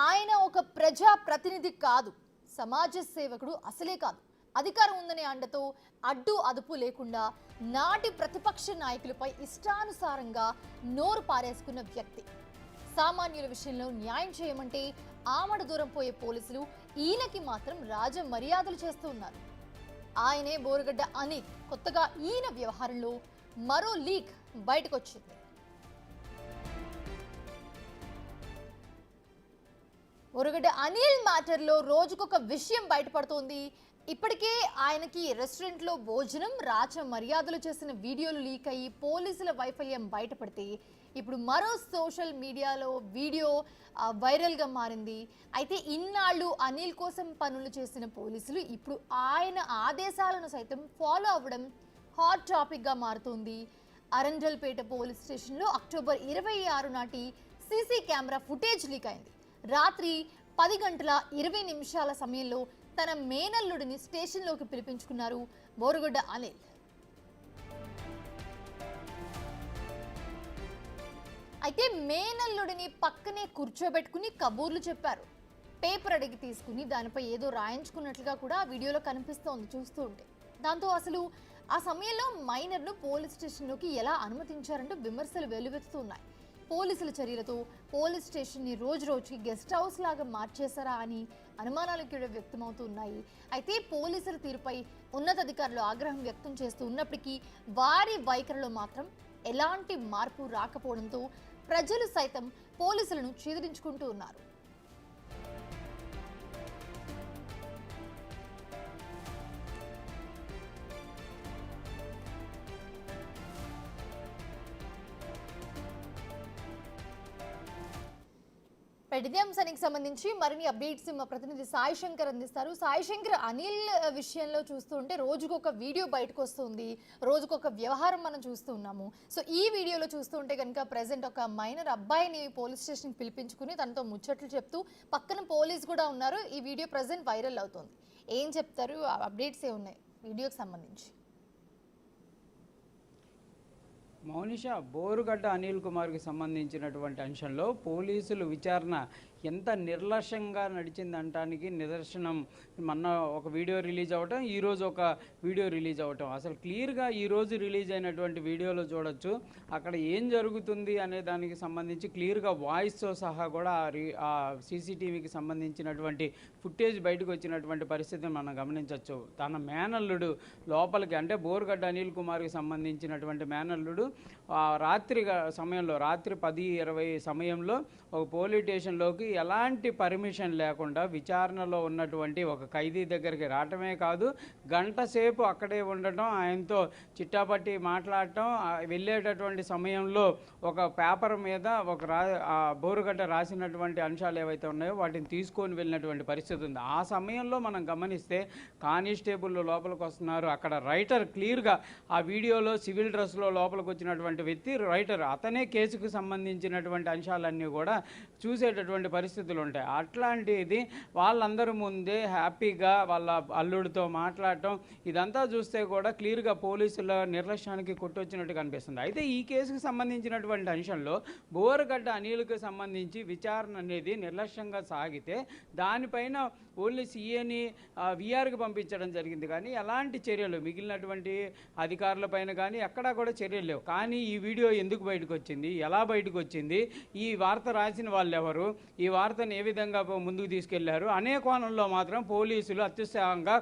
ఆయన ఒక ప్రజా ప్రతినిధి కాదు, సమాజ సేవకుడు అసలే కాదు. అధికారం ఉందనే అండతో అడ్డు అదుపు లేకుండా నాటి ప్రతిపక్ష నాయకులపై ఇష్టానుసారంగా నోరు పారేసుకున్న వ్యక్తి. సామాన్యుల విషయంలో న్యాయం చేయమంటే ఆమడ దూరం పోయే పోలీసులు ఈయనకి మాత్రం రాజ మర్యాదలు చేస్తూ ఉన్నారు. ఆయనే బోరుగడ్డ అనిల్. కొత్తగా ఈయన వ్యవహారంలో మరో లీక్ బయటకొచ్చింది. బోరుగడ్డ అనిల్ మ్యాటర్లో రోజుకొక విషయం బయటపడుతోంది. ఇప్పటికే ఆయనకి రెస్టారెంట్లో భోజనం రాచ మర్యాదలు చేసిన వీడియోలు లీక్ అయ్యి పోలీసుల వైఫల్యం బయటపడితే ఇప్పుడు మరో సోషల్ మీడియాలో వీడియో వైరల్గా మారింది. అయితే ఇన్నాళ్ళు అనిల్ కోసం పనులు చేసిన పోలీసులు ఇప్పుడు ఆయన ఆదేశాలను సైతం ఫాలో అవ్వడం హాట్ టాపిక్గా మారుతోంది. అరంజల్పేట పోలీస్ స్టేషన్లో అక్టోబర్ 26 నాటి సీసీ కెమెరా ఫుటేజ్ లీక్ అయింది. రాత్రి 10:20 సమయంలో తన మేనల్లుడిని స్టేషన్లోకి పిలిపించుకున్నారు బోరుగడ్డ అనిల్. అయితే మేనల్లుడిని పక్కనే కూర్చోబెట్టుకుని కబూర్లు చెప్పారు. పేపర్ అడిగి తీసుకుని దానిపై ఏదో రాయించుకున్నట్లుగా కూడా ఆ వీడియోలో కనిపిస్తోంది చూస్తూ ఉంటే. దాంతో అసలు ఆ సమయంలో మైనర్ను పోలీస్ స్టేషన్లోకి ఎలా అనుమతించారంటూ విమర్శలు వెల్లువెత్తుతున్నాయి. పోలీసుల చర్యలతో పోలీస్ స్టేషన్ని రోజుకి గెస్ట్ హౌస్ లాగా మార్చేశారా అని అనుమానాలు కూడా వ్యక్తమవుతున్నాయి. అయితే పోలీసుల తీరుపై ఉన్నతాధికారులు ఆగ్రహం వ్యక్తం చేస్తూ ఉన్నప్పటికీ వారి వైఖరిలో మాత్రం ఎలాంటి మార్పు రాకపోవడంతో ప్రజలు సైతం పోలీసులను చీదరించుకుంటూ ఉన్నారు. ఇదే అంశానికి సంబంధించి మరిన్ని అప్డేట్స్ మా ప్రతినిధి సాయి శంకర్ అందిస్తారు. సాయి శంకర్, అనిల్ విషయంలో చూస్తుంటే రోజుకొక వీడియో బయటకు వస్తుంది, రోజుకొక వ్యవహారం మనం చూస్తూ ఉన్నాము. సో ఈ వీడియోలో చూస్తుంటే కనుక ప్రెసెంట్ ఒక మైనర్ అబ్బాయిని పోలీస్ స్టేషన్కి పిలిపించుకుని తనతో ముచ్చట్లు చెప్తూ పక్కన పోలీస్ కూడా ఉన్నారు. ఈ వీడియో ప్రెసెంట్ వైరల్ అవుతుంది. ఏం చెప్తారు? అప్డేట్స్ ఏ ఉన్నాయి వీడియోకి సంబంధించి? మౌనిష, బోరుగడ్డ అనిల్ కుమార్కి సంబంధించినటువంటి అంశంలో పోలీసులు విచారణ ఎంత నిర్లక్ష్యంగా నడిచిందంటానికి నిదర్శనం మొన్న ఒక వీడియో రిలీజ్ అవ్వటం, ఈరోజు ఒక వీడియో రిలీజ్ అవ్వటం. అసలు క్లియర్గా ఈరోజు రిలీజ్ అయినటువంటి వీడియోలో చూడొచ్చు అక్కడ ఏం జరుగుతుంది అనే దానికి సంబంధించి క్లియర్గా వాయిస్తో సహా కూడా ఆ సీసీటీవీకి సంబంధించినటువంటి ఫుటేజ్ బయటకు వచ్చినటువంటి పరిస్థితిని మనం గమనించవచ్చు. తన మేనల్లుడు లోపలికి, అంటే బోరుగడ్డ అనిల్ కుమార్కి సంబంధించినటువంటి మేనల్లుడు రాత్రి సమయంలో, రాత్రి 10:20 సమయంలో ఒక పోలీస్ స్టేషన్లోకి ఎలాంటి పర్మిషన్ లేకుండా విచారణలో ఉన్నటువంటి ఒక ఖైదీ దగ్గరికి రావటమే కాదు, గంట సేపు అక్కడే ఉండటం, ఆయనతో చిట్టాపట్టి మాట్లాడటం, వెళ్ళేటటువంటి సమయంలో ఒక పేపర్ మీద బోరుగడ్డ రాసినటువంటి అంశాలు ఏవైతే ఉన్నాయో వాటిని తీసుకొని వెళ్ళినటువంటి పరిస్థితి ఉంది. ఆ సమయంలో మనం గమనిస్తే కానిస్టేబుల్ లోపలికి వస్తున్నారు. అక్కడ రైటర్ క్లియర్గా ఆ వీడియోలో సివిల్ డ్రెస్లో లోపలికి వచ్చినటువంటి వ్యక్తి రైటర్, అతనే కేసుకు సంబంధించినటువంటి అంశాలన్నీ కూడా చూసేటటువంటి పరిస్థితులు ఉంటాయి. అట్లాంటిది వాళ్ళందరి ముందే హ్యాపీగా వాళ్ళ అల్లుడితో మాట్లాడటం, ఇదంతా చూస్తే కూడా క్లియర్గా పోలీసుల నిర్లక్ష్యానికి కొట్టొచ్చినట్టు కనిపిస్తుంది. అయితే ఈ కేసుకు సంబంధించినటువంటి అంశంలో బోరుగడ్డ అనిల్కి సంబంధించి విచారణ అనేది నిర్లక్ష్యంగా సాగితే దానిపైన ఓన్లీ సీఏని విఆర్కి పంపించడం జరిగింది, కానీ ఎలాంటి చర్యలు మిగిలినటువంటి అధికారులపైన కానీ ఎక్కడా కూడా చర్యలు లేవు. కానీ ఈ వీడియో ఎందుకు బయటకు వచ్చింది, ఎలా బయటకు వచ్చింది, ఈ వార్త రాసిన వాళ్ళు ఎవరు, ఈ వార్తను ఏ విధంగా ముందుకు తీసుకెళ్లారు అనే కోణంలో మాత్రం పోలీసులు అత్యుత్సాహంగా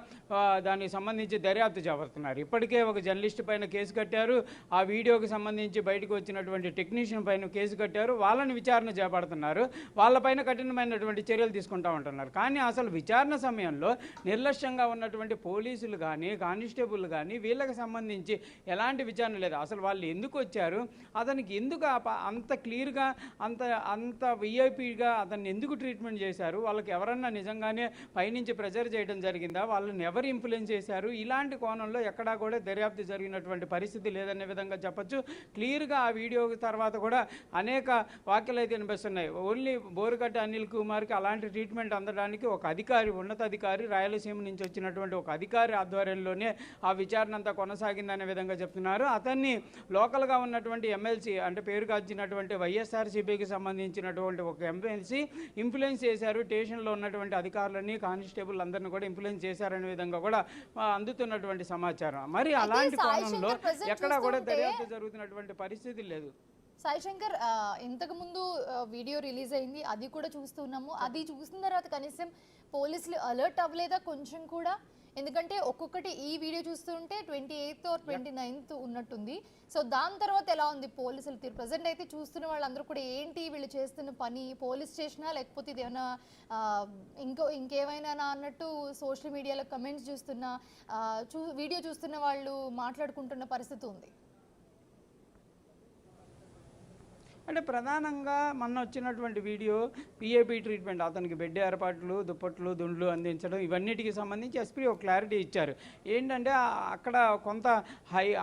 దానికి సంబంధించి దర్యాప్తు చేపడుతున్నారు. ఇప్పటికే ఒక జర్నలిస్ట్ పైన కేసు కట్టారు, ఆ వీడియోకి సంబంధించి బయటకు వచ్చినటువంటి టెక్నీషియన్ పైన కేసు కట్టారు, వాళ్ళని విచారణ చేపడుతున్నారు, వాళ్ళపైన కఠినమైనటువంటి చర్యలు తీసుకుంటా ఉంటున్నారు. కానీ అసలు విచారణ సమయంలో నిర్లక్ష్యంగా ఉన్నటువంటి పోలీసులు కానీ కానిస్టేబుల్ కానీ వీళ్ళకి సంబంధించి ఎలాంటి విచారణ లేదు. అసలు వాళ్ళు ఎందుకు వచ్చారు, అతనికి ఎందుకు అంత క్లియర్గా అంత విఐపీగా అతన్ని ఎందుకు ట్రీట్మెంట్ చేశారు, వాళ్ళకి ఎవరన్నా నిజంగానే పైనుంచి ప్రెజర్ చేయడం జరిగిందా, వాళ్ళని ఎవరు ఇన్ఫ్లుయెన్స్ చేశారు, ఇలాంటి కోణంలో ఎక్కడా కూడా దర్యాప్తు జరిగినటువంటి పరిస్థితి లేదనే విధంగా చెప్పచ్చు. క్లియర్గా ఆ వీడియో తర్వాత కూడా అనేక వాక్యాలు అయితే వినిపిస్తున్నాయి. ఓన్లీ బోరుగడ్డ అనిల్ కుమార్కి అలాంటి ట్రీట్మెంట్ అందడానికి ఒక అధికారి, ఉన్నతాధికారి, రాయలసీమ నుంచి వచ్చినటువంటి ఒక అధికారి ఆధ్వర్యంలోనే ఆ విచారణ అంతా కొనసాగిందనే విధంగా చెప్తున్నారు. అతన్ని లోకల్గా ఉన్నటువంటి ఎమ్మెల్సీ, అంటే పేరుగాంచినటువంటి వైఎస్ఆర్సీపీకి సంబంధించినటువంటి ఒక ఎమ్మెల్సీ ఇన్ఫ్లుయెన్స్ చేశారు, స్టేషన్లో ఉన్నటువంటి అధికారులని కానిస్టేబుల్ అందరిని కూడా ఇన్ఫ్లుయెన్స్ చేశారనే విధంగా కూడా అందుతున్నటువంటి సమాచారం. మరి అలాంటి కోణంలో ఎక్కడా కూడా దర్యాప్తు జరుగుతున్నటువంటి పరిస్థితి లేదు. సాయి శంకర్, ఇంతకు ముందు వీడియో రిలీజ్ అయింది, అది కూడా చూస్తున్నాము. అది చూసిన తర్వాత కనీసం పోలీసులు అలర్ట్ అవ్వలేదా కొంచెం కూడా? ఎందుకంటే ఒక్కొక్కటి ఈ వీడియో చూస్తుంటే 28th or 29th ఉన్నట్టుంది. సో దాని తర్వాత ఎలా ఉంది పోలీసులు తీరు? ప్రజెంట్ అయితే చూస్తున్న వాళ్ళందరూ కూడా ఏంటి వీళ్ళు చేస్తున్న పని, పోలీస్ స్టేషనా లేకపోతే ఇది ఏమైనా ఇంకేమైనా అన్నట్టు సోషల్ మీడియాలో కమెంట్స్ చూస్తున్న వీడియో చూస్తున్న వాళ్ళు మాట్లాడుకుంటున్న పరిస్థితి ఉంది. అంటే ప్రధానంగా మొన్న వచ్చినటువంటి వీడియో పిఏపి ట్రీట్మెంట్, అతనికి బెడ్ ఏర్పాట్లు, దుప్పట్లు, దుండ్లు అందించడం, ఇవన్నిటికి సంబంధించి ఎస్పీ ఒక క్లారిటీ ఇచ్చారు. ఏంటంటే అక్కడ కొంత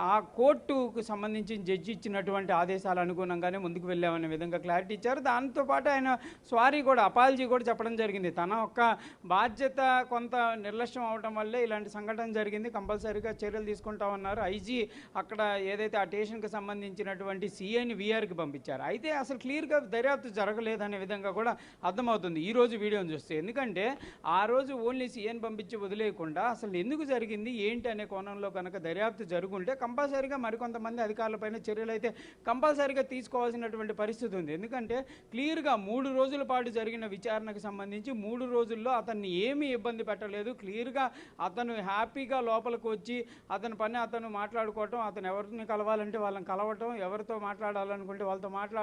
ఆ కోర్టుకు సంబంధించి జడ్జి ఇచ్చినటువంటి ఆదేశాల అనుగుణంగానే ముందుకు వెళ్ళామనే విధంగా క్లారిటీ ఇచ్చారు. దాంతోపాటు ఆయన సారీ కూడా, అపాలజీ కూడా చెప్పడం జరిగింది. తన ఒక్క బాధ్యత కొంత నిర్లక్ష్యం అవడం వల్లే ఇలాంటి సంఘటన జరిగింది, కంపల్సరీగా చర్యలు తీసుకుంటామన్నారు. ఐజీ అక్కడ ఏదైతే ఆ స్టేషన్కి సంబంధించినటువంటి సిఐని వీఆర్కి పంపించారు. అయితే అసలు క్లియర్గా దర్యాప్తు జరగలేదనే విధంగా కూడా అర్థమవుతుంది ఈరోజు వీడియోని చూస్తే. ఎందుకంటే ఆ రోజు ఓన్లీ సీఎన్ పంపించి వదిలేయకుండా అసలు ఎందుకు జరిగింది ఏంటి అనే కోణంలో కనుక దర్యాప్తు జరుగుంటే కంపల్సరీగా మరికొంతమంది అధికారులపైన చర్యలు అయితే కంపల్సరీగా తీసుకోవాల్సినటువంటి పరిస్థితి ఉంది. ఎందుకంటే క్లియర్గా 3 రోజుల పాటు జరిగిన విచారణకు సంబంధించి 3 రోజుల్లో అతన్ని ఏమీ ఇబ్బంది పెట్టలేదు. క్లియర్గా అతను హ్యాపీగా లోపలికి వచ్చి అతని పని అతను మాట్లాడుకోవటం, అతను ఎవరిని కలవాలంటే వాళ్ళని కలవటం, ఎవరితో మాట్లాడాలనుకుంటే వాళ్ళతో మాట్లాడటం,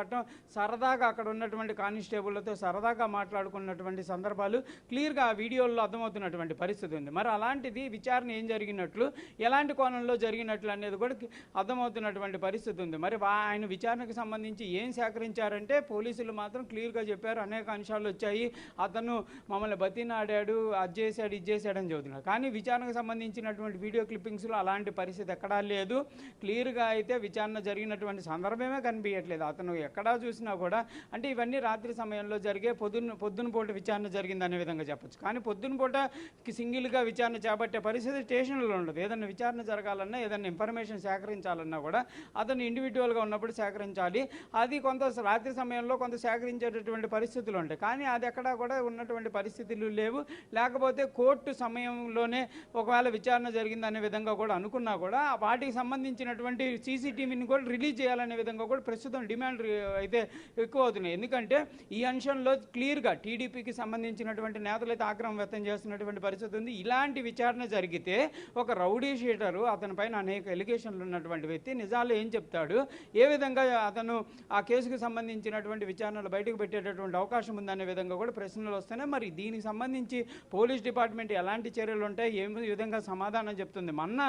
సరదాగా అక్కడ ఉన్నటువంటి కానిస్టేబుళ్లతో సరదాగా మాట్లాడుకున్నటువంటి సందర్భాలు క్లియర్గా ఆ వీడియోల్లో అర్థమవుతున్నటువంటి పరిస్థితి ఉంది. మరి అలాంటిది విచారణ ఏం జరిగినట్లు, ఎలాంటి కోణంలో జరిగినట్లు అనేది కూడా అర్థమవుతున్నటువంటి పరిస్థితి ఉంది. మరి ఆయన విచారణకు సంబంధించి ఏం సేకరించారంటే పోలీసులు మాత్రం క్లియర్గా చెప్పారు, అనేక అంశాలు వచ్చాయి, అతను మమ్మల్ని బతినాడాడు, అది చేశాడు, ఇది చేశాడని చెబుతున్నారు. కానీ విచారణకు సంబంధించినటువంటి వీడియో క్లిప్పింగ్స్లో అలాంటి పరిస్థితి ఎక్కడా లేదు. క్లియర్గా అయితే విచారణ జరిగినటువంటి సందర్భమే కనిపించట్లేదు. అతను ఎక్కడా చూసినా కూడా అంటే ఇవన్నీ రాత్రి సమయంలో జరిగే పొద్దున పూట విచారణ జరిగిందనే విధంగా చెప్పచ్చు. కానీ పొద్దున పూటకి సింగిల్గా విచారణ చేపట్టే పరిస్థితి స్టేషన్లో ఉండదు. ఏదైనా విచారణ జరగాలన్నా, ఏదైనా ఇన్ఫర్మేషన్ సేకరించాలన్నా కూడా అతను ఇండివిజువల్గా ఉన్నప్పుడు సేకరించాలి. అది కొంత రాత్రి సమయంలో కొంత సేకరించేటటువంటి పరిస్థితులు ఉంటాయి. కానీ అది ఎక్కడా కూడా ఉన్నటువంటి పరిస్థితులు లేవు. లేకపోతే కోర్టు సమయంలోనే ఒకవేళ విచారణ జరిగిందనే విధంగా కూడా అనుకున్నా కూడా వాటికి సంబంధించినటువంటి సీసీటీవీని కూడా రిలీజ్ చేయాలనే విధంగా కూడా ప్రస్తుతం డిమాండ్ అయితే ఎక్కువ అవుతున్నాయి. ఎందుకంటే ఈ అంశంలో క్లియర్గా టీడీపీకి సంబంధించినటువంటి నేతలు అయితే ఆగ్రహం వ్యక్తం చేస్తున్నటువంటి పరిస్థితి ఉంది. ఇలాంటి విచారణ జరిగితే ఒక రౌడీ షీటరు, అతని పైన అనేక ఎలిగేషన్లు ఉన్నటువంటి వ్యక్తి నిజాలు ఏం చెప్తాడు, ఏ విధంగా అతను ఆ కేసుకు సంబంధించినటువంటి విచారణలు బయటకు పెట్టేటటువంటి అవకాశం ఉందనే విధంగా కూడా ప్రశ్నలు వస్తున్నాయి. మరి దీనికి సంబంధించి పోలీస్ డిపార్ట్మెంట్ ఎలాంటి చర్యలు ఉంటాయి, ఏ విధంగా సమాధానం చెప్తుంది? మొన్న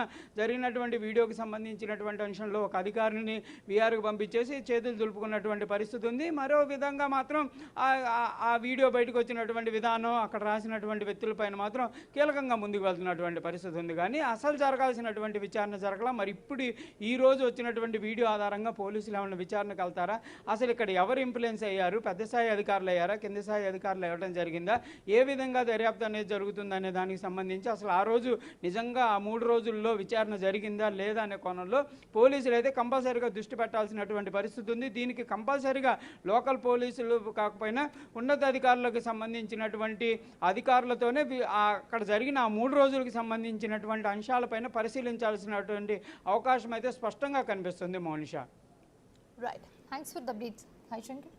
జరిగినటువంటి వీడియోకి సంబంధించినటువంటి అంశంలో ఒక అధికారిని వీఆర్కి పంపించేసి చేతులు దులుపుకున్నటువంటి పరిస్థితి ఉంది. మరో విధంగా మాత్రం ఆ వీడియో బయటకు వచ్చినటువంటి విధానం, అక్కడ రాసినటువంటి వ్యక్తులపైన మాత్రం కీలకంగా ముందుకు వెళ్తున్నటువంటి పరిస్థితి ఉంది. కానీ అసలు జరగాల్సినటువంటి విచారణ జరగలా. మరి ఇప్పుడు ఈ రోజు వచ్చినటువంటి వీడియో ఆధారంగా పోలీసులు ఏమైనా విచారణకు వెళ్తారా? అసలు ఇక్కడ ఎవరు ఇన్ఫ్లుయెన్స్ అయ్యారు? పెద్ద స్థాయి అధికారులు అయ్యారా, కింద స్థాయి అధికారులు ఇవ్వడం జరిగిందా, ఏ విధంగా దర్యాప్తు అనేది జరుగుతుందనే దానికి సంబంధించి అసలు ఆ రోజు నిజంగా ఆ 3 రోజుల్లో విచారణ జరిగిందా లేదా అనే కోణంలో పోలీసులు అయితే కంపల్సరీగా దృష్టి పెట్టాల్సినటువంటి పరిస్థితి ఉంది. దీనికి కంపల్సరీగా లోకల్ పోలీసులు కాకపోయినా ఉన్నతాధికారులకు సంబంధించినటువంటి అధికారులతోనే అక్కడ జరిగిన ఆ 3 రోజులకు సంబంధించినటువంటి అంశాలపైన పరిశీలించాల్సినటువంటి అవకాశం అయితే స్పష్టంగా కనిపిస్తుంది. Mounisha, right, thanks for the updates. Hi Shankar.